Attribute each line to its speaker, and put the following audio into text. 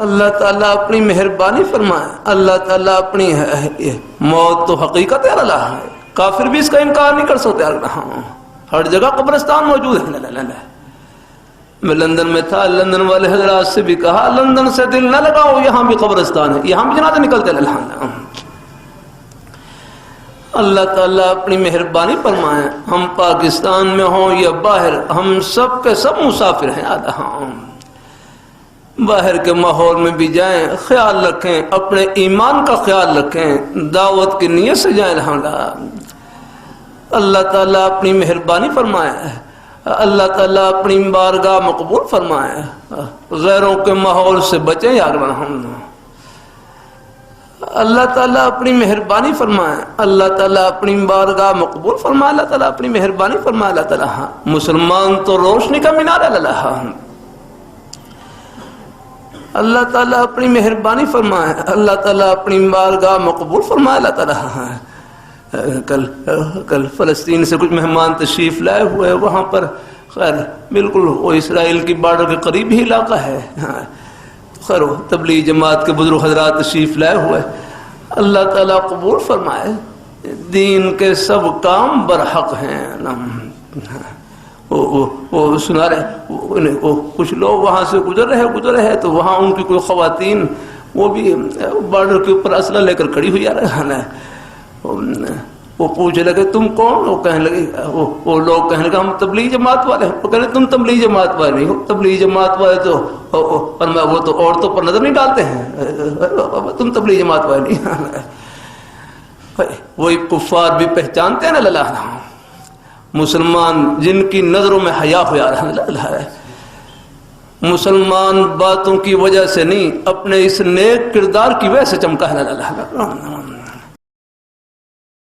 Speaker 1: اللہ تعالیٰ اپنی مہربانی فرمائے، اللہ تعالیٰ اپنی موت تو حقیقت ہے، اللہ ہے، کافر بھی اس کا انکار نہیں کر سکتے۔ ہر جگہ قبرستان موجود ہے۔ میں لندن میں تھا، لندن والے حضرات سے بھی کہا لندن سے دل نہ لگاؤ، یہاں بھی قبرستان ہے، یہاں بھی جنازے نکلتے ہیں۔ اللہ تعالیٰ اپنی مہربانی فرمائے، ہم پاکستان میں ہوں یا باہر، ہم سب کے سب مسافر ہیں۔ باہر کے ماحول میں بھی جائیں، خیال رکھیں، اپنے ایمان کا خیال رکھیں، دعوت کی نیت سے جائیں۔ اللہ تعالیٰ اپنی مہربانی فرمائے، اللہ تعالیٰ اپنی بارگاہ مقبول فرمائے، غیروں کے ماحول سے بچیں یار۔ اللہ تعالیٰ اپنی مہربانی فرمائے، اللہ تعالیٰ اپنی بارگاہ مقبول فرمائے، اللہ تعالیٰ اپنی مہربانی فرمائے۔ اللہ تعالیٰ مسلمان تو روشنی کا مینار ہے۔ اللہ تعالیٰ اپنی مہربانی فرمائے، اللہ تعالیٰ اپنی بارگاہ مقبول فرمائے۔ اللہ تعالیٰ کل فلسطین سے کچھ مہمان تشریف لائے ہوئے، وہاں پر خیر بالکل وہ اسرائیل کی بارڈر کے قریب ہی علاقہ ہے، خیر تبلیغ جماعت کے بزرگ حضرات تشریف لائے ہوئے۔ اللہ تعالیٰ قبول فرمائے، دین کے سب کام برحق ہیں۔ وہ سنا رہے، کچھ لوگ وہاں سے گزر رہے تو وہاں ان کی کوئی خواتین وہ بھی بارڈر کے اوپر اسلحہ لے کر کھڑی ہوئی آ رہے ہیں۔ وہ پوچھنے لگے تم کون؟ وہ کہنے لگے، وہ لوگ کہنے لگے ہم تبلیغ جماعت والے ہیں۔ وہ کہنے تم تبلیغ جماعت والے نہیں ہو، تبلیغ جماعت والے تو وہ تو عورتوں پر نظر نہیں ڈالتے ہیں، تم تبلیغ جماعت والے نہیں۔ وہی کفار بھی پہچانتے ہیں نا اللہ، مسلمان جن کی نظروں میں حیا ہوا رہا ہے، مسلمان باتوں کی وجہ سے نہیں، اپنے اس نیک کردار کی وجہ سے چمکا ہے اللہ۔